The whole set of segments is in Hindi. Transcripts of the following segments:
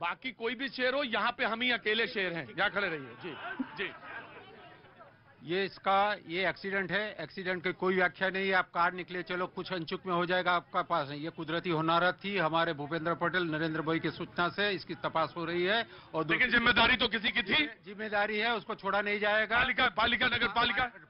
बाकी कोई भी शेर हो, यहाँ पे हम ही अकेले शेर हैं। यहाँ खड़े रहिए। जी जी। ये एक्सीडेंट है। एक्सीडेंट की कोई व्याख्या नहीं है। आप कार निकले, चलो कुछ अनचुक में हो जाएगा आपका पास। ये कुदरती होनारत थी। हमारे भूपेंद्र पटेल नरेंद्र भाई की सूचना से इसकी तपास हो रही है। और लेकिन जिम्मेदारी तो किसी की थी। जिम्मेदारी है, उसको छोड़ा नहीं जाएगा। पालिका नगर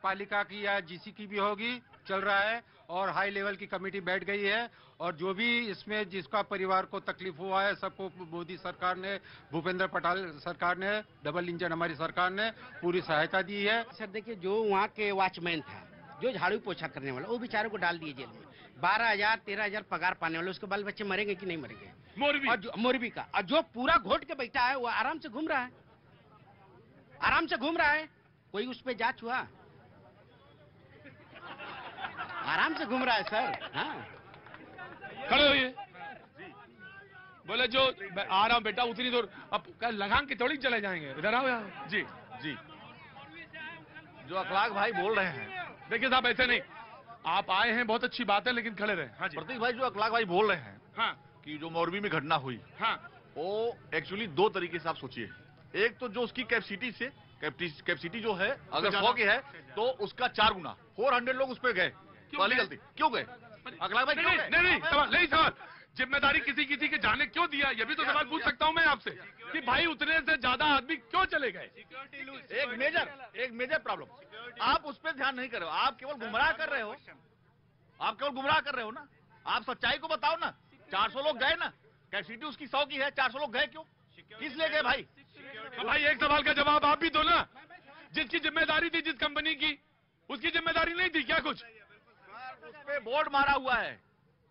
पालिका की या जीसी की भी होगी, चल रहा है। और हाई लेवल की कमेटी बैठ गई है। और जो भी इसमें जिसका परिवार को तकलीफ हुआ है, सबको मोदी सरकार ने, भूपेंद्र पटेल सरकार ने, डबल इंजन हमारी सरकार ने पूरी सहायता दी है। सर देखिए, जो वहाँ के वॉचमैन था, जो झाड़ू पोछा करने वाला, वो बेचारों को डाल दिए जेल में। 12,000 13,000 पगार पाने वाले, उसके बाल बच्चे मरेंगे कि नहीं मरेंगे? मोरबी का। और जो पूरा घोट के बैठा है वो आराम से घूम रहा है। कोई उस पर जांच हुआ? आराम से घूम रहा है सर। हाँ, खड़े होइए। बोले जो आ रहा हूं बेटा, उतनी दूर अब लगाम के थोड़ी चले जाएंगे। इधर आओ यहाँ। जी जी। जो अखलाक भाई बोल रहे हैं, देखिए साहब, ऐसे नहीं, आप आए हैं, बहुत अच्छी बात है, लेकिन खड़े रहे। हाँ जी। प्रतीक भाई, जो अखलाक भाई बोल रहे हैं, हाँ, कि जो मोरबी में घटना हुई, हाँ, वो एक्चुअली दो तरीके से आप सोचिए। एक तो जो उसकी कैपेसिटी जो है, अगर 100 की है तो उसका 4 गुना, 400 लोग उस पर गए। पहली गलती क्यों गए अखलाक भाई? नहीं सवाल। जिम्मेदारी किसी के जाने क्यों दिया, ये भी तो सवाल पूछ सकता हूं मैं आपसे कि भाई उतने से ज्यादा आदमी क्यों चले गए? एक मेजर प्रॉब्लम, आप उस पर ध्यान नहीं कर रहे हो। आप केवल गुमराह कर रहे हो ना। आप सच्चाई को बताओ ना। 400 लोग गए ना, कैपेसिटी उसकी 100 की है, 400 लोग गए क्यों? किस लिए गए भाई? तो भाई एक सवाल का जवाब आप भी दो ना। जिसकी जिम्मेदारी थी, जिस कंपनी की, उसकी जिम्मेदारी नहीं थी क्या कुछ? उस पे बोर्ड मारा हुआ है,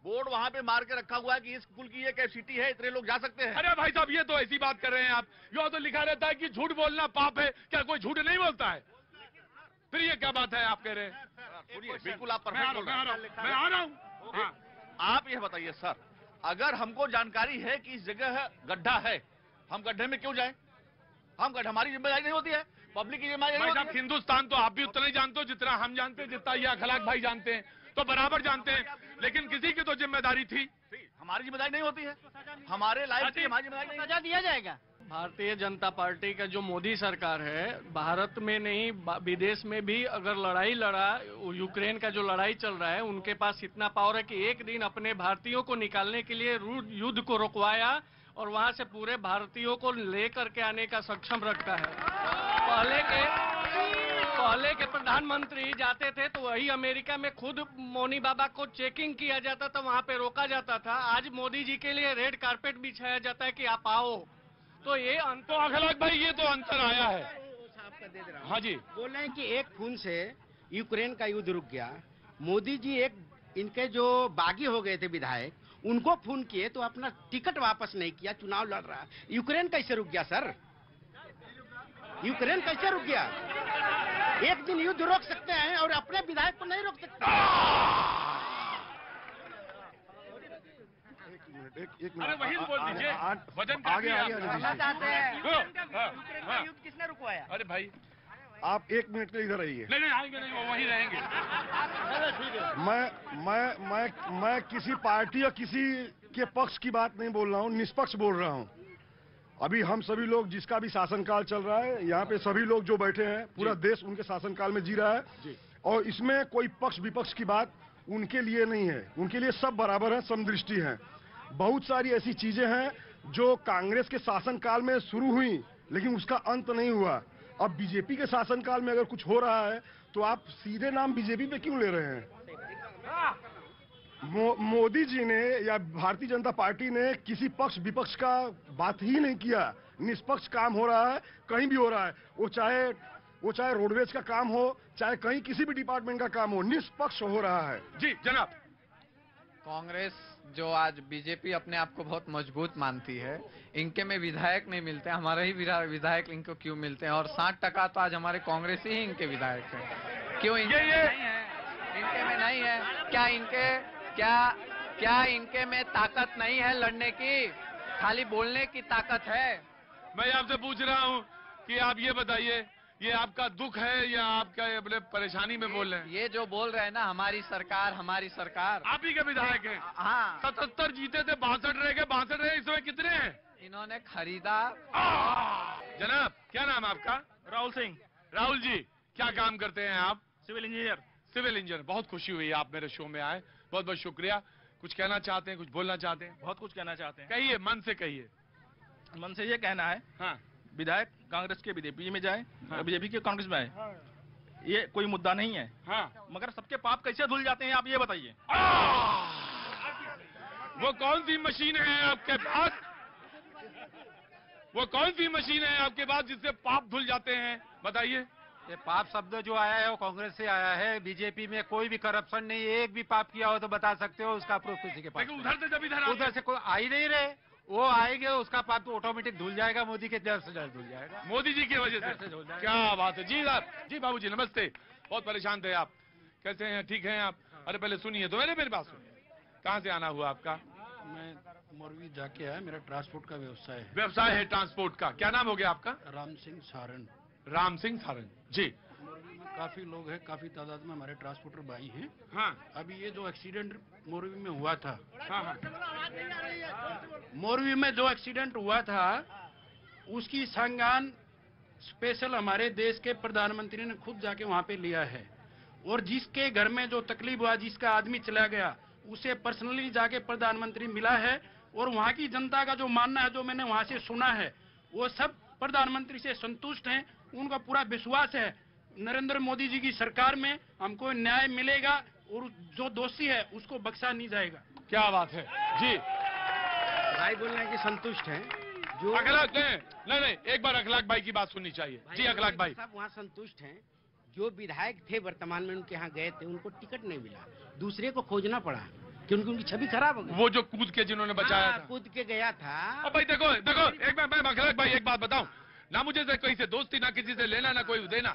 बोर्ड वहां पे मार के रखा हुआ है कि इस पुल की ये कैपेसिटी है, इतने लोग जा सकते हैं। अरे भाई साहब, ये तो ऐसी बात कर रहे हैं आप। यो तो लिखा रहता है कि झूठ बोलना पाप है। क्या कोई झूठ नहीं बोलता है? फिर ये क्या बात है आप कह रहे हैं? बिल्कुल आप परफेक्ट बोल रहे हैं। मैं आ रहा हूँ। आप ये बताइए सर, अगर हमको जानकारी है कि इस जगह गड्ढा है, हम गड्ढे में क्यों जाएं? हमारी जिम्मेदारी नहीं होती है, पब्लिक की जिम्मेदारी नहीं होती है। हिंदुस्तान तो आप भी उतना ही जानते हो जितना हम जानते हैं, जितना ये अखलाक भाई जानते हैं, तो बराबर जानते हैं। लेकिन किसी की तो जिम्मेदारी थी। हमारी जिम्मेदारी नहीं होती है, हमारे लाइफ की हमारी जिम्मेदारी नहीं। सजा दिया जाएगा। भारतीय जनता पार्टी का जो मोदी सरकार है, भारत में नहीं विदेश में भी अगर लड़ाई लड़ा, यूक्रेन का जो लड़ाई चल रहा है, उनके पास इतना पावर है कि एक दिन अपने भारतीयों को निकालने के लिए युद्ध को रुकवाया और वहां से पूरे भारतीयों को लेकर के आने का सक्षम रखता है। पहले के प्रधानमंत्री जाते थे तो वही अमेरिका में खुद मोनी बाबा को चेकिंग किया जाता था, वहां पे रोका जाता था। आज मोदी जी के लिए रेड कारपेट बिछाया जाता है कि आप आओ। तो ये तो अखलाक भाई, ये तो अंतर आया है। हाँ जी, बोल रहे हैं कि एक खून से यूक्रेन का युद्ध रुक गया। मोदी जी इनके जो बागी हो गए थे विधायक, उनको फोन किए तो अपना टिकट वापस नहीं किया, चुनाव लड़ रहा। यूक्रेन कैसे रुक गया सर? यूक्रेन कैसे रुक गया? एक दिन युद्ध रोक सकते हैं और अपने विधायक को नहीं रोक सकते। एक मिनट, अरे वही बोल दीजिए। वजन आगे चाहते हैं युद्ध किसने रुकवाया? अरे भाई, आप 1 मिनट के लिए इधर आइए। नहीं आएंगे नहीं, वो वहीं रहेंगे। मैं किसी पार्टी या किसी के पक्ष की बात नहीं बोल रहा हूँ, निष्पक्ष बोल रहा हूँ। अभी हम सभी लोग, जिसका भी शासनकाल चल रहा है, यहाँ पे सभी लोग जो बैठे हैं, पूरा देश उनके शासनकाल में जी रहा है। और इसमें कोई पक्ष विपक्ष की बात उनके लिए नहीं है। उनके लिए सब बराबर है, समदृष्टि है। बहुत सारी ऐसी चीजें हैं जो कांग्रेस के शासनकाल में शुरू हुई, लेकिन उसका अंत नहीं हुआ। अब बीजेपी के शासनकाल में अगर कुछ हो रहा है तो आप सीधे नाम बीजेपी पे क्यों ले रहे हैं? मोदी जी ने या भारतीय जनता पार्टी ने किसी पक्ष विपक्ष का बात ही नहीं किया। निष्पक्ष काम हो रहा है, कहीं भी हो रहा है। वो चाहे रोडवेज का काम हो, चाहे कहीं किसी भी डिपार्टमेंट का काम हो, निष्पक्ष हो रहा है। जी जनाब। कांग्रेस जो आज बीजेपी अपने आप को बहुत मजबूत मानती है, इनके में विधायक नहीं मिलते, हमारे ही विधायक इनको क्यों मिलते हैं? और 60% तो आज हमारे कांग्रेस ही इनके विधायक हैं। क्यों इनके नहीं है? इनके में नहीं है क्या इनके में ताकत नहीं है लड़ने की? खाली बोलने की ताकत है। मैं आपसे पूछ रहा हूँ कि आप ये बताइए, ये आपका दुख है या आपका अपने परेशानी में बोल रहे हैं? ये जो बोल रहे हैं ना, हमारी सरकार आप ही के विधायक हैं। हाँ, 77 जीते थे, 62 रह गए। 62 रहे, इस समय कितने हैं? इन्होंने खरीदा। जनाब क्या नाम है आपका? राहुल सिंह। राहुल जी, क्या काम करते हैं आप? Civil engineer. Civil engineer. बहुत खुशी हुई आप मेरे शो में आए, बहुत बहुत शुक्रिया। कुछ कहना चाहते हैं, कुछ बोलना चाहते हैं? बहुत कुछ कहना चाहते हैं। कहिए, मन से कहिए। मन से ये कहना है, हाँ, विधायक कांग्रेस के बीजेपी में जाए, हाँ। बीजेपी के कांग्रेस में आए, ये कोई मुद्दा नहीं है। हाँ। मगर सबके पाप कैसे धुल जाते हैं आप ये बताइए। वो कौन सी मशीन है आपके पास? वो कौन सी मशीन है आपके पास जिससे पाप धुल जाते हैं? बताइए। ये पाप शब्द जो आया है वो कांग्रेस से आया है। बीजेपी में कोई भी करप्शन नहीं, एक भी पाप किया हो तो बता सकते हो, उसका प्रूफ किसी के पास। लेकिन उधर से जब इधर उधर से कोई आ ही नहीं रहे, वो आएंगे उसका पाप तो ऑटोमेटिक धुल जाएगा, मोदी के जड़ से जड़ धुल जाएगा, मोदी जी की वजह से। क्या बात है जी साहब। जी बाबूजी नमस्ते। बहुत परेशान थे आप, कैसे हैं? ठीक हैं आप? अरे पहले सुनिए तो, मेरे पास सुनिए। कहाँ से आना हुआ आपका? मैं मोरवी जाके आया, मेरा ट्रांसपोर्ट का व्यवसाय है। व्यवसाय है ट्रांसपोर्ट का। क्या नाम हो गया आपका? राम सिंह सारण। राम सिंह सारण जी। मोरवी में काफी लोग हैं, काफी तादाद में हमारे ट्रांसपोर्टर भाई हैं। हाँ। अभी ये जो एक्सीडेंट मोरवी में हुआ था, हाँ हाँ। मोरवी में जो एक्सीडेंट हुआ था उसकी संज्ञान स्पेशल हमारे देश के प्रधानमंत्री ने खुद जाके वहाँ पे लिया है। और जिसके घर में जो तकलीफ हुआ, जिसका आदमी चला गया, उसे पर्सनली जाके प्रधानमंत्री मिला है। और वहाँ की जनता का जो मानना है, जो मैंने वहाँ से सुना है, वो सब प्रधानमंत्री से संतुष्ट हैं। उनका पूरा विश्वास है नरेंद्र मोदी जी की सरकार में हमको न्याय मिलेगा और जो दोषी है उसको बख्शा नहीं जाएगा। क्या बात है जी। भाई बोल रहे हैं कि संतुष्ट हैं जो अखलाक नहीं, एक बार अखलाक भाई की बात सुननी चाहिए। जी अखलाक भाई। सब वहाँ संतुष्ट हैं। जो विधायक थे वर्तमान में उनके यहाँ गए थे, उनको टिकट नहीं मिला, दूसरे को खोजना पड़ा क्योंकि उनकी छवि खराब हो गई। वो जो कूद के जिन्होंने बचाया था। कूद के गया था। अब भाई देखो देखो, एक मैं अखलाक भाई एक बात बताऊं ना, मुझे से कोई से दोस्ती ना किसी से लेना ना कोई देना,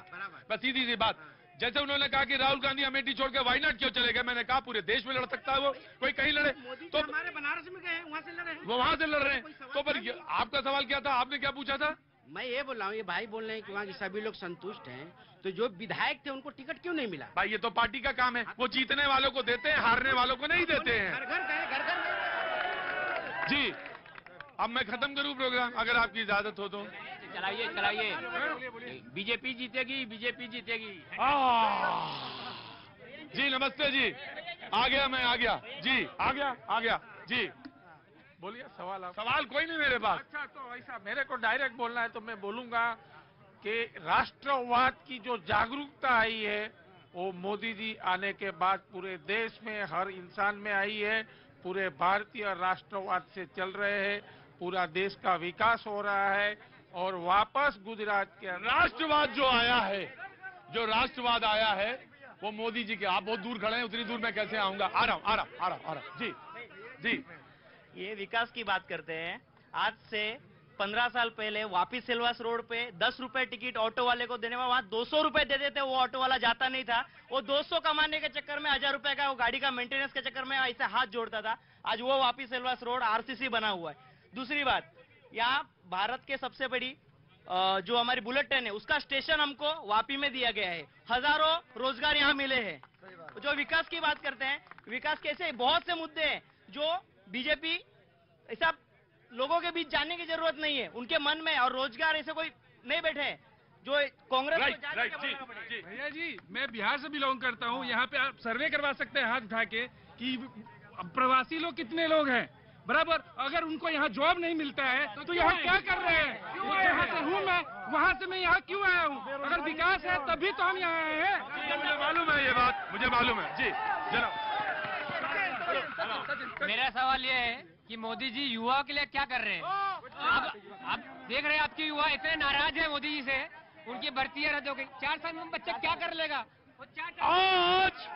बस सीधी सी बात। जैसे उन्होंने कहा कि राहुल गांधी अमेठी छोड़ के वायनाड क्यों चले गए, मैंने कहा पूरे देश में लड़ सकता है वो, कोई कहीं लड़े। तो हमारे बनारस में गए, वहाँ से लड़े, वो वहां से लड़ रहे हैं। तो पर आपका सवाल क्या था? आपने क्या पूछा था? मैं ये बोल रहा हूँ, ये भाई बोल रहे हैं कि वहाँ के सभी लोग संतुष्ट हैं, तो जो विधायक थे उनको टिकट क्यों नहीं मिला? भाई ये तो पार्टी का काम है, वो जीतने वालों को देते हैं, हारने वालों को नहीं देते हैं। घर घर गए, घर घर गए। जी अब मैं खत्म करूं प्रोग्राम, अगर आपकी इजाजत हो तो। चलाइए चलाइए, बीजेपी जीतेगी, बीजेपी जीतेगी। जी नमस्ते जी, आ गया मैं, आ गया जी, आ गया जी। बोलिए सवाल आप। सवाल कोई नहीं मेरे पास। अच्छा तो ऐसा मेरे को डायरेक्ट बोलना है तो मैं बोलूंगा कि राष्ट्रवाद की जो जागरूकता आई है वो मोदी जी आने के बाद पूरे देश में हर इंसान में आई है। पूरे भारतीय राष्ट्रवाद से चल रहे हैं, पूरा देश का विकास हो रहा है और वापस गुजरात के राष्ट्रवाद जो आया है, जो राष्ट्रवाद आया है वो मोदी जी के। आप बहुत दूर खड़े हैं, उतनी दूर मैं कैसे आऊंगा? आ रहा हूं जी जी। ये विकास की बात करते हैं। आज से 15 साल पहले वापी सिलवास रोड पे 10 रुपए टिकट ऑटो वाले को देने में वहां 200 रुपए दे देते, वो ऑटो वाला जाता नहीं था। वो 200 कमाने के चक्कर में 1000 रुपए का वो गाड़ी का मेंटेनेंस के चक्कर में ऐसे हाथ जोड़ता था। आज वो वापी सिलवास रोड आरसीसी बना हुआ है। दूसरी बात, यहाँ भारत के सबसे बड़ी जो हमारी बुलेट ट्रेन है उसका स्टेशन हमको वापी में दिया गया है। हजारों रोजगार यहाँ मिले हैं। जो विकास की बात करते हैं, विकास के ऐसे बहुत से मुद्दे हैं जो बीजेपी ऐसा लोगों के बीच जानने की जरूरत नहीं है, उनके मन में और रोजगार ऐसे कोई नहीं बैठे हैं जो कांग्रेस को जाने के बोलना पड़ेगा। भैया जी मैं बिहार से बिलोंग करता हूँ, यहाँ पे आप सर्वे करवा सकते हैं हाथ उठा के कि प्रवासी लोग कितने लोग हैं बराबर। अगर उनको यहाँ जॉब नहीं मिलता है तो यहाँ क्या कर रहे हैं? जहाँ से हूँ मैं, वहाँ से मैं यहाँ क्यों आया हूँ? अगर विकास है तभी तो हम यहाँ आए हैं। मुझे मालूम है ये बात, मुझे मालूम है जी। जरा मेरा सवाल ये है कि मोदी जी युवा के लिए क्या कर रहे हैं? आप देख रहे हैं आपके युवा इतने नाराज है मोदी जी से, उनकी भर्ती रद्द हो गई। 4 साल में बच्चा क्या कर लेगा? आज